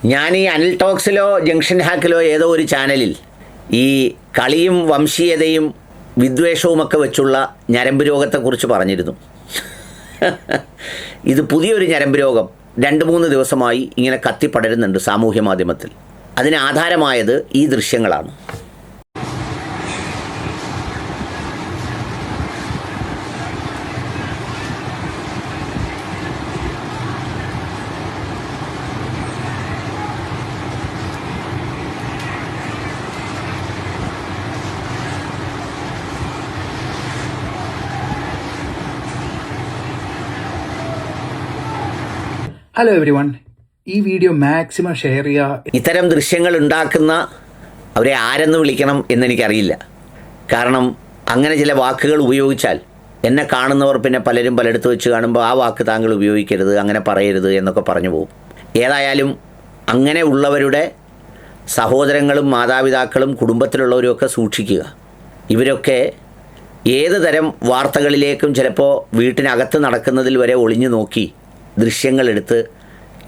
ഞാൻ ഈ അനിൽ ടോക്സിലോ ജംഗ്ഷൻ ഹാക്കിലോ ഏതോ ഒരു ചാനലിൽ ഈ കളിയും വംശീയതയും വിദ്വേഷവുമൊക്കെ വെച്ചുള്ള ഞരമ്പ് രോഗത്തെക്കുറിച്ച് പറഞ്ഞിരുന്നു. ഇത് പുതിയൊരു ഞരമ്പ് രോഗം 2-3 ദിവസമായി ഇങ്ങനെ കത്തിപ്പടരുന്നുണ്ട് സാമൂഹ്യ മാധ്യമത്തിൽ. അതിന് ആധാരമായത് ഈ ദൃശ്യങ്ങളാണ്. ഹലോ എവരി വൺ, ഈ വീഡിയോ മാക്സിമം ഷെയർ ചെയ്യുക. ഇത്തരം ദൃശ്യങ്ങൾ ഉണ്ടാക്കുന്ന അവരെ ആരെന്ന് വിളിക്കണം എന്നെനിക്കറിയില്ല. കാരണം അങ്ങനെ ചില വാക്കുകൾ ഉപയോഗിച്ചാൽ എന്നെ കാണുന്നവർ പിന്നെ പലരും പലയിടത്ത് വെച്ച് കാണുമ്പോൾ ആ വാക്ക് താങ്കൾ ഉപയോഗിക്കരുത്, അങ്ങനെ പറയരുത് എന്നൊക്കെ പറഞ്ഞു പോകും. ഏതായാലും അങ്ങനെ ഉള്ളവരുടെ സഹോദരങ്ങളും മാതാപിതാക്കളും കുടുംബത്തിലുള്ളവരുമൊക്കെ സൂക്ഷിക്കുക. ഇവരൊക്കെ ഏത് തരം വാർത്തകളിലേക്കും ചിലപ്പോൾ വീട്ടിനകത്ത് നടക്കുന്നതിൽ വരെ ഒളിഞ്ഞു നോക്കി ദൃശ്യങ്ങളെടുത്ത്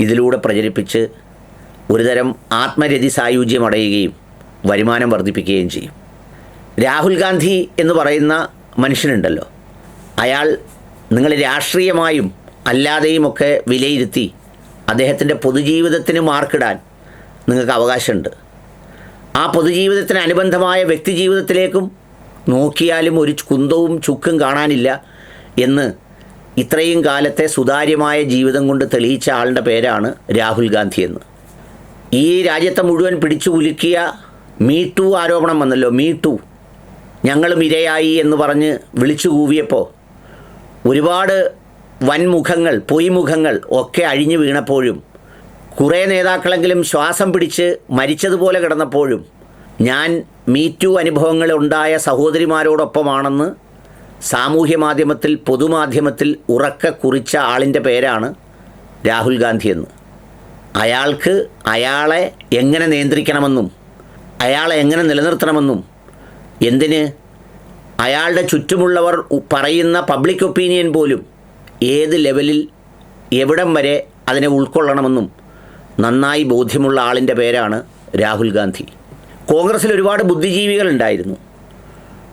ഇതിലൂടെ പ്രചരിപ്പിച്ച് ഒരുതരം ആത്മരതി സായുജ്യം അടയുകയും വരുമാനം വർദ്ധിപ്പിക്കുകയും ചെയ്യും. രാഹുൽ ഗാന്ധി എന്ന് പറയുന്ന മനുഷ്യനുണ്ടല്ലോ, അയാൾ നിങ്ങൾ രാഷ്ട്രീയമായും അല്ലാതെയുമൊക്കെ വിലയിരുത്തി അദ്ദേഹത്തിൻ്റെ പൊതുജീവിതത്തിന് മാർക്കിടാൻ നിങ്ങൾക്ക് അവകാശമുണ്ട്. ആ പൊതുജീവിതത്തിന് അനുബന്ധമായ വ്യക്തിജീവിതത്തിലേക്കും നോക്കിയാലും ഒരു കുന്തവും ചുക്കും കാണാനില്ല എന്ന് ഇത്രയും കാലത്തെ സുതാര്യമായ ജീവിതം കൊണ്ട് തെളിയിച്ച ആളുടെ പേരാണ് രാഹുൽ ഗാന്ധി എന്ന്. ഈ രാജ്യത്തെ മുഴുവൻ പിടിച്ചു കുലുക്കിയ മീ-ടു ആരോപണം വന്നല്ലോ. മീ-ടു ഞങ്ങളും ഇരയായി എന്ന് പറഞ്ഞ് വിളിച്ചു കൂവിയപ്പോൾ ഒരുപാട് വൻമുഖങ്ങൾ പൊയ്മുഖങ്ങൾ ഒക്കെ അഴിഞ്ഞു വീണപ്പോഴും കുറേ നേതാക്കളെങ്കിലും ശ്വാസം പിടിച്ച് മരിച്ചതുപോലെ കിടന്നപ്പോഴും ഞാൻ മീ-ടു അനുഭവങ്ങൾ ഉണ്ടായ സഹോദരിമാരോടൊപ്പമാണെന്ന് സാമൂഹ്യ മാധ്യമത്തിൽ പൊതുമാധ്യമത്തിൽ ഉറക്കെ കുറിച്ച ആളിൻ്റെ പേരാണ് രാഹുൽ ഗാന്ധി എന്ന്. അയാൾക്ക് അയാളെ എങ്ങനെ നിയന്ത്രിക്കണമെന്നും അയാളെ എങ്ങനെ നിലനിർത്തണമെന്നും എന്തിന് അയാളുടെ ചുറ്റുമുള്ളവർ പറയുന്ന പബ്ലിക് ഒപ്പീനിയൻ പോലും ഏത് ലെവലിൽ എവിടം വരെ അതിനെ ഉൾക്കൊള്ളണമെന്നും നന്നായി ബോധ്യമുള്ള ആളിൻ്റെ പേരാണ് രാഹുൽ ഗാന്ധി. കോൺഗ്രസ്സിൽ ഒരുപാട് ബുദ്ധിജീവികളുണ്ടായിരുന്നു.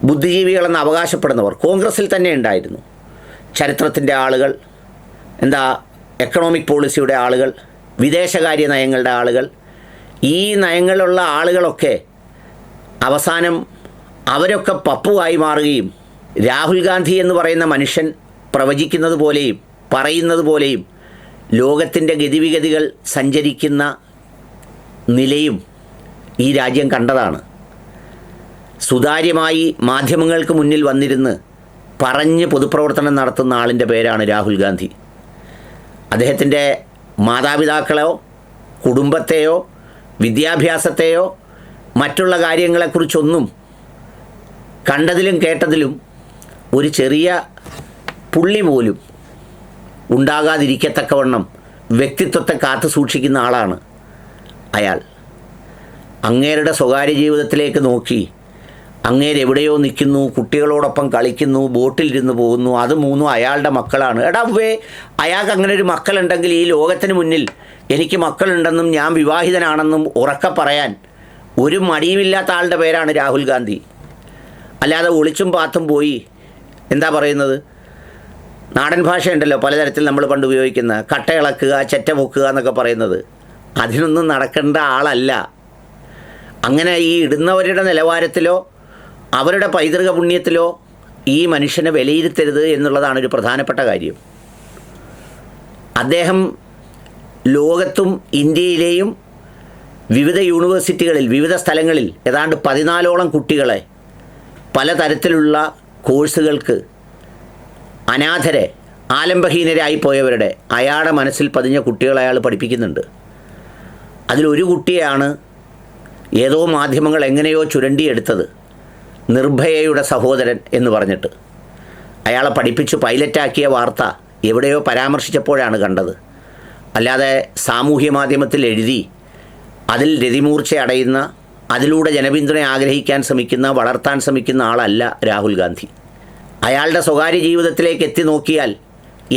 ബുദ്ധിജീവികളെന്ന് അവകാശപ്പെടുന്നവർ കോൺഗ്രസ്സിൽ തന്നെ ഉണ്ടായിരുന്നു. ചരിത്രത്തിൻ്റെ ആളുകൾ, എക്കണോമിക് പോളിസിയുടെ ആളുകൾ, വിദേശകാര്യ നയങ്ങളുടെ ആളുകൾ. ഈ നയങ്ങളുള്ള ആളുകളൊക്കെ അവസാനം അവരൊക്കെ പപ്പുവായി മാറുകയും രാഹുൽ ഗാന്ധി എന്ന് പറയുന്ന മനുഷ്യൻ പ്രവചിക്കുന്നത് പോലെയും പറയുന്നത് പോലെയും ലോകത്തിൻ്റെ ഗതിവിഗതികൾ സഞ്ചരിക്കുന്ന നിലയും ഈ രാജ്യം കണ്ടതാണ്. സുതാര്യമായി മാധ്യമങ്ങൾക്ക് മുന്നിൽ വന്നിരുന്ന് പറഞ്ഞ് പൊതുപ്രവർത്തനം നടത്തുന്ന ആളിൻ്റെ പേരാണ് രാഹുൽ ഗാന്ധി. അദ്ദേഹത്തിൻ്റെ മാതാപിതാക്കളെയോ കുടുംബത്തെയോ വിദ്യാഭ്യാസത്തെയോ മറ്റുള്ള കാര്യങ്ങളെക്കുറിച്ചൊന്നും കണ്ടതിലും കേട്ടതിലും ഒരു ചെറിയ പുള്ളി പോലും ഉണ്ടാകാതിരിക്കത്തക്കവണ്ണം വ്യക്തിത്വത്തെ കാത്തു സൂക്ഷിക്കുന്ന ആളാണ് അയാൾ. അങ്ങേരുടെ സ്വകാര്യ ജീവിതത്തിലേക്ക് നോക്കി അങ്ങേരെവിടെയോ നിൽക്കുന്നു, കുട്ടികളോടൊപ്പം കളിക്കുന്നു, ബോട്ടിലിരുന്ന് പോകുന്നു, അത് 3 അയാളുടെ മക്കളാണ്. അയാൾക്ക് അങ്ങനെ ഒരു മക്കളുണ്ടെങ്കിൽ ഈ ലോകത്തിന് മുന്നിൽ എനിക്ക് മക്കളുണ്ടെന്നും ഞാൻ വിവാഹിതനാണെന്നും ഉറക്കെ പറയാൻ ഒരു മടിയുമില്ലാത്ത ആളുടെ പേരാണ് രാഹുൽ ഗാന്ധി. അല്ലാതെ ഒളിച്ചും പാത്തും പോയി പറയുന്നത്, നാടൻ ഭാഷയുണ്ടല്ലോ പലതരത്തിൽ നമ്മൾ പണ്ട് ഉപയോഗിക്കുന്ന കട്ടയിളക്കുക, ചെറ്റ പൊക്കുക എന്നൊക്കെ പറയുന്നത്, അതിനൊന്നും നടക്കേണ്ട ആളല്ല. അങ്ങനെ ഈ ഇടുന്നവരുടെ നിലവാരത്തിലോ അവരുടെ പൈതൃക പുണ്യത്തിലോ ഈ മനുഷ്യനെ വിലയിരുത്തരുത് എന്നുള്ളതാണ് ഒരു പ്രധാനപ്പെട്ട കാര്യം. അദ്ദേഹം ലോകത്തും ഇന്ത്യയിലെയും വിവിധ യൂണിവേഴ്സിറ്റികളിൽ വിവിധ സ്ഥലങ്ങളിൽ ഏതാണ്ട് 14ഓളം കുട്ടികളെ പലതരത്തിലുള്ള കോഴ്സുകൾക്ക് അനാഥരെ ആലംബഹീനരായി പോയവരുടെ അയാളുടെ മനസ്സിൽ പതിഞ്ഞ കുട്ടികളെ അയാൾ പഠിപ്പിക്കുന്നുണ്ട്. അതിലൊരു കുട്ടിയാണ് ഏതോ മാധ്യമങ്ങൾ എങ്ങനെയോ ചുരണ്ടിയെടുത്തത്, നിർഭയയുടെ സഹോദരൻ എന്ന് പറഞ്ഞിട്ട്. അയാളെ പഠിപ്പിച്ച് പൈലറ്റാക്കിയ വാർത്ത എവിടെയോ പരാമർശിച്ചപ്പോഴാണ് കണ്ടത്. അല്ലാതെ സാമൂഹ്യ മാധ്യമത്തിൽ എഴുതി അതിൽ രതിമൂർച്ച അടയുന്ന, അതിലൂടെ ജനപിന്തുണ ആഗ്രഹിക്കാൻ ശ്രമിക്കുന്ന, വളർത്താൻ ശ്രമിക്കുന്ന ആളല്ല രാഹുൽ ഗാന്ധി. അയാളുടെ സ്വകാര്യ ജീവിതത്തിലേക്ക് എത്തി നോക്കിയാൽ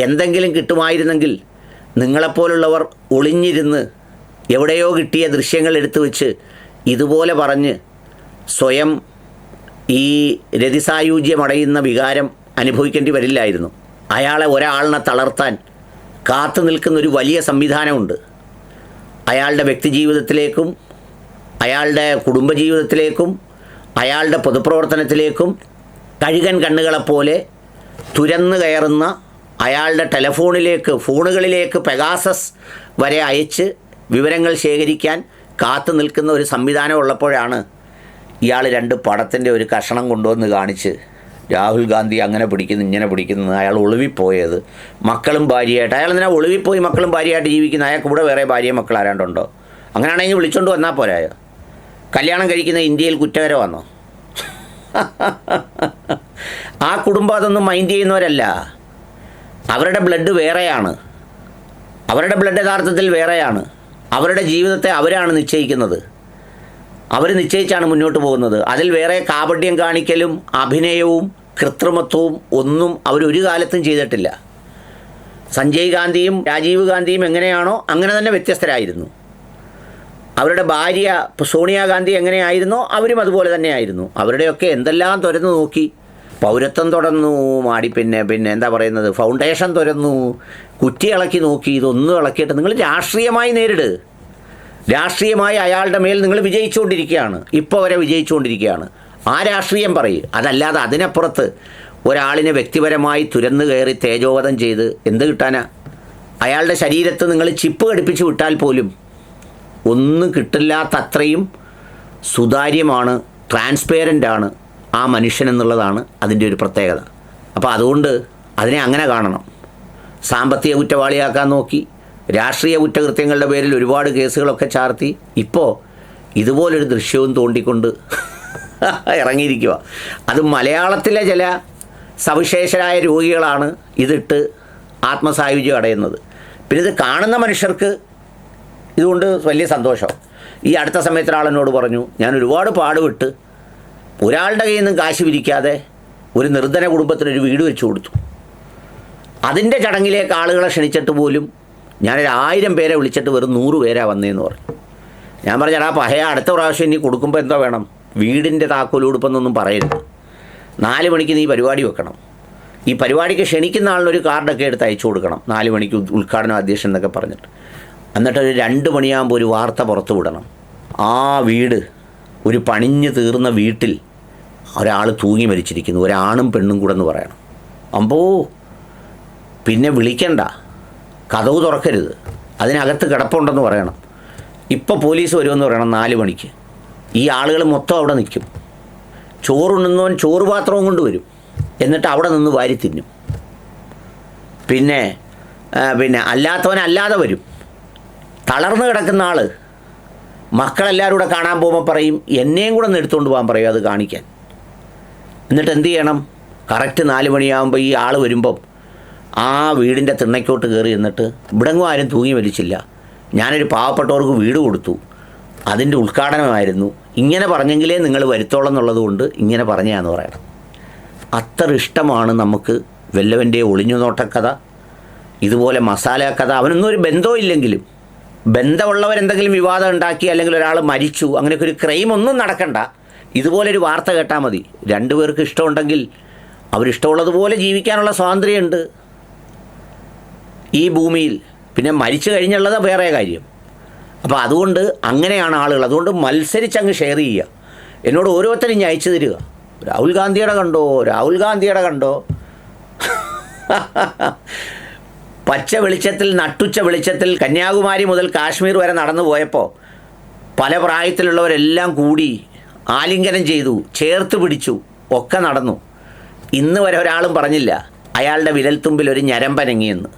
എന്തെങ്കിലും കിട്ടുമായിരുന്നെങ്കിൽ നിങ്ങളെപ്പോലുള്ളവർ ഒളിഞ്ഞിരുന്ന് എവിടെയോ കിട്ടിയ ദൃശ്യങ്ങൾ എടുത്തു വെച്ച് ഇതുപോലെ പറഞ്ഞ് സ്വയം ഈ രതിസായുജ്യമടയുന്ന വികാരം അനുഭവിക്കേണ്ടി വരില്ലായിരുന്നു. അയാളെ ഒരാളിനെ തളർത്താൻ കാത്തു നിൽക്കുന്നൊരു വലിയ സംവിധാനമുണ്ട്. അയാളുടെ വ്യക്തിജീവിതത്തിലേക്കും അയാളുടെ കുടുംബജീവിതത്തിലേക്കും അയാളുടെ പൊതുപ്രവർത്തനത്തിലേക്കും കഴുകൻ കണ്ണുകളെപ്പോലെ തുരന്നു കയറുന്ന അയാളുടെ ഫോണുകളിലേക്ക് പെഗാസസ് വരെ അയച്ച് വിവരങ്ങൾ ശേഖരിക്കാൻ കാത്തു നിൽക്കുന്ന ഒരു സംവിധാനം ഉള്ളപ്പോഴാണ് ഇയാൾ 2 പടത്തിൻ്റെ ഒരു കഷണം കൊണ്ടുവന്ന് കാണിച്ച് രാഹുൽ ഗാന്ധി അങ്ങനെ പിടിക്കുന്നു ഇങ്ങനെ പിടിക്കുന്നു അയാൾ ഒളിവിപ്പോയത് മക്കളും ഭാര്യയായിട്ട്. അയാൾ എന്തിനാ ഒളിവിപ്പോയി മക്കളും ഭാര്യയായിട്ട് ജീവിക്കുന്നത്? അയാൾക്ക് ഇവിടെ വേറെ ഭാര്യയും മക്കൾ ആരാണ്ടുണ്ടോ? അങ്ങനെയാണെങ്കിൽ വിളിച്ചുകൊണ്ട് വന്നാൽ പോരായോ? കല്യാണം കഴിക്കുന്ന ഇന്ത്യയിൽ കുറ്റകരമാണോ? ആ കുടുംബം അതൊന്നും മൈൻഡ് ചെയ്യുന്നവരല്ല. അവരുടെ ബ്ലഡ് വേറെയാണ്. അവരുടെ ബ്ലഡ് യഥാർത്ഥത്തിൽ വേറെയാണ്. അവരുടെ ജീവിതത്തെ അവരാണ് നിശ്ചയിക്കുന്നത്. അവർ നിശ്ചയിച്ചാണ് മുന്നോട്ട് പോകുന്നത്. അതിൽ വേറെ കാപട്യം കാണിക്കലും അഭിനയവും കൃത്രിമത്വവും ഒന്നും അവരൊരു കാലത്തും ചെയ്തിട്ടില്ല. സഞ്ജയ് ഗാന്ധിയും രാജീവ് ഗാന്ധിയും എങ്ങനെയാണോ അങ്ങനെ തന്നെ വ്യത്യസ്തരായിരുന്നു. അവരുടെ ഭാര്യ സോണിയാഗാന്ധി എങ്ങനെയായിരുന്നോ അവരും അതുപോലെ തന്നെയായിരുന്നു. അവരുടെയൊക്കെ എന്തെല്ലാം തുറന്നു നോക്കി. പൗരത്വം തുറന്നു, പിന്നെ എന്താ പറയുന്നത്, ഫൗണ്ടേഷൻ തുറന്നു, കുറ്റി ഇളക്കി നോക്കി. ഇതൊന്നും ഇളക്കിയിട്ട് നിങ്ങൾ രാഷ്ട്രീയമായി നേരിട്. രാഷ്ട്രീയമായി അയാളുടെ മേൽ നിങ്ങൾ വിജയിച്ചുകൊണ്ടിരിക്കുകയാണ്. ഇപ്പോൾ വരെ വിജയിച്ചുകൊണ്ടിരിക്കുകയാണ്. ആ രാഷ്ട്രീയം പറയും. അതല്ലാതെ അതിനപ്പുറത്ത് ഒരാളിനെ വ്യക്തിപരമായി തുരന്നു കയറി തേജോവധം ചെയ്ത് എന്ത് കിട്ടാനാ? അയാളുടെ ശരീരത്ത് നിങ്ങൾ ചിപ്പ് ഘടിപ്പിച്ച് വിട്ടാൽ പോലും ഒന്നും കിട്ടില്ലാത്തത്രയും സുതാര്യമാണ്, ട്രാൻസ്പെയറൻ്റാണ് ആ മനുഷ്യൻ എന്നുള്ളതാണ് അതിൻ്റെ ഒരു പ്രത്യേകത. അപ്പോൾ അതുകൊണ്ട് അതിനെ അങ്ങനെ കാണണം. സാമ്പത്തിക കുറ്റവാളിയാക്കാൻ നോക്കി, രാഷ്ട്രീയ കുറ്റകൃത്യങ്ങളുടെ പേരിൽ ഒരുപാട് കേസുകളൊക്കെ ചാർത്തി ഇപ്പോൾ ഇതുപോലൊരു ദൃശ്യവും തോണ്ടിക്കൊണ്ട് ഇറങ്ങിയിരിക്കുക. അത് മലയാളത്തിലെ ചില സവിശേഷരായ രോഗികളാണ് ഇതിട്ട് ആത്മസായുജ്യം അടയുന്നത്. പിന്നെ ഇത് കാണുന്ന മനുഷ്യർക്ക് ഇതുകൊണ്ട് വലിയ സന്തോഷം. ഈ അടുത്ത സമയത്ത് ഒരാളെന്നോട് പറഞ്ഞു, ഞാൻ ഒരുപാട് പാടുപെട്ട് ഒരാളുടെ കയ്യിൽ നിന്നും കാശ് പിരിക്കാതെ ഒരു നിർധന കുടുംബത്തിനൊരു വീട് വെച്ച് കൊടുത്തു. അതിൻ്റെ ചടങ്ങിലേക്ക് ആളുകളെ ക്ഷണിച്ചിട്ട് പോലും ഞാനൊരു 1000 പേരെ വിളിച്ചിട്ട് വെറും 100 പേരാ വന്നതെന്ന് പറഞ്ഞു. ഞാൻ പറഞ്ഞാൽ അടുത്ത പ്രാവശ്യം ഇനി കൊടുക്കുമ്പോൾ എന്തോ വേണം, വീടിൻ്റെ താക്കോൽ കൊടുപ്പെന്നൊന്നും പറയരുത്. 4 മണിക്ക് നീ പരിപാടി വെക്കണം. ഈ പരിപാടിക്ക് ക്ഷണിക്കുന്ന ആളിനൊരു കാർഡൊക്കെ എടുത്ത് അയച്ചു കൊടുക്കണം. 4 മണിക്ക് ഉദ്ഘാടനം അധ്യക്ഷൻ എന്നൊക്കെ പറഞ്ഞിട്ട്. എന്നിട്ടൊരു 2 മണിയാകുമ്പോൾ ഒരു വാർത്ത പുറത്തു വിടണം. ആ വീട്, ഒരു പണിഞ്ഞ് തീർന്ന വീട്ടിൽ ഒരാൾ തൂങ്ങി മരിച്ചിരിക്കുന്നു, ഒരാണും പെണ്ണും കൂടെ എന്ന് പറയണം. അമ്പോ, പിന്നെ വിളിക്കണ്ട, കതവ് തുറക്കരുത്, അതിനകത്ത് കിടപ്പുണ്ടെന്ന് പറയണം. ഇപ്പോൾ പോലീസ് വരുമെന്ന് പറയണം 4 മണിക്ക്. ഈ ആളുകൾ മൊത്തം അവിടെ നിൽക്കും. ചോറുണ്ണുന്നവൻ ചോറ് പാത്രവും കൊണ്ട് വരും. എന്നിട്ട് അവിടെ നിന്ന് വാരി തിന്നും. പിന്നെ അല്ലാത്തവൻ അല്ലാതെ വരും. തളർന്ന് കിടക്കുന്ന ആൾ മക്കളെല്ലാവരും കൂടെ കാണാൻ പോകുമ്പോൾ പറയും, എന്നെയും കൂടെ ഒന്ന് എടുത്തുകൊണ്ട് പോകാൻ പറയും അത് കാണിക്കാൻ. എന്നിട്ട് എന്ത് ചെയ്യണം, കറക്റ്റ് 4 മണിയാകുമ്പോൾ ഈ ആൾ വരുമ്പം ആ വീടിൻ്റെ തിണ്ണയ്ക്കോട്ട് കയറി എന്നിട്ട് ഇവിടെങ്ങും ആരും തൂങ്ങി മരിച്ചില്ല, ഞാനൊരു പാവപ്പെട്ടവർക്ക് വീട് കൊടുത്തു, അതിൻ്റെ ഉദ്ഘാടനമായിരുന്നു, ഇങ്ങനെ പറഞ്ഞെങ്കിലേ നിങ്ങൾ വരുത്തോളം എന്നുള്ളത് കൊണ്ട് ഇങ്ങനെ പറഞ്ഞാന്ന് പറയണം. അത്ര ഇഷ്ടമാണ് നമുക്ക് വല്ലവൻ്റെ ഒളിഞ്ഞു നോട്ടക്കഥ, ഇതുപോലെ മസാല കഥ. അവനൊന്നും ഒരു ബന്ധവും ഇല്ലെങ്കിലും ബന്ധമുള്ളവരെന്തെങ്കിലും വിവാദം ഉണ്ടാക്കി അല്ലെങ്കിൽ ഒരാൾ മരിച്ചു, അങ്ങനെയൊക്കെ ഒരു ക്രൈം ഒന്നും നടക്കണ്ട, ഇതുപോലൊരു വാർത്ത കേട്ടാൽ മതി. 2 പേർക്ക് ഇഷ്ടമുണ്ടെങ്കിൽ അവരിഷ്ടമുള്ളതുപോലെ ജീവിക്കാനുള്ള സ്വാതന്ത്ര്യമുണ്ട് ഈ ഭൂമിയിൽ. പിന്നെ മരിച്ചു കഴിഞ്ഞുള്ളത് വേറെ കാര്യം. അപ്പോൾ അതുകൊണ്ട് അങ്ങനെയാണ് ആളുകൾ. അതുകൊണ്ട് മത്സരിച്ചങ്ങ് ഷെയർ ചെയ്യുക. എന്നോട് ഓരോരുത്തരും ഞാൻ അയച്ചു തരിക, രാഹുൽ ഗാന്ധിയുടെ കണ്ടോ. പച്ച വെളിച്ചത്തിൽ, നട്ടുച്ച വെളിച്ചത്തിൽ കന്യാകുമാരി മുതൽ കാശ്മീർ വരെ നടന്നു പോയപ്പോൾ പല പ്രായത്തിലുള്ളവരെല്ലാം കൂടി ആലിംഗനം ചെയ്തു, ചേർത്ത് പിടിച്ചു, ഒക്കെ നടന്നു. ഇന്ന് വരെ ഒരാളും പറഞ്ഞില്ല അയാളുടെ വിരൽത്തുമ്പിൽ ഒരു ഞരമ്പനങ്ങിയെന്ന്.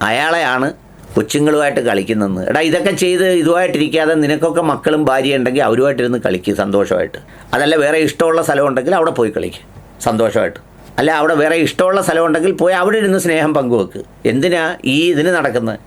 അയാളെയാണ് കൊച്ചുങ്ങളുമായിട്ട് കളിക്കുന്നതെന്ന്. എടാ, ഇതൊക്കെ ചെയ്ത് ഇതുമായിട്ടിരിക്കാതെ നിനക്കൊക്കെ മക്കളും ഭാര്യ ഉണ്ടെങ്കിൽ അവരുമായിട്ടിരുന്ന് കളിക്കുക സന്തോഷമായിട്ട്. അതല്ല വേറെ ഇഷ്ടമുള്ള സ്ഥലം ഉണ്ടെങ്കിൽ അവിടെ പോയി കളിക്കുക സന്തോഷമായിട്ട്. അല്ല അവിടെ വേറെ ഇഷ്ടമുള്ള സ്ഥലം ഉണ്ടെങ്കിൽ പോയി അവിടെ ഇരുന്ന് സ്നേഹം പങ്കുവെക്ക്. എന്തിനാ ഈ ഇതിന് നടക്കുന്നത്?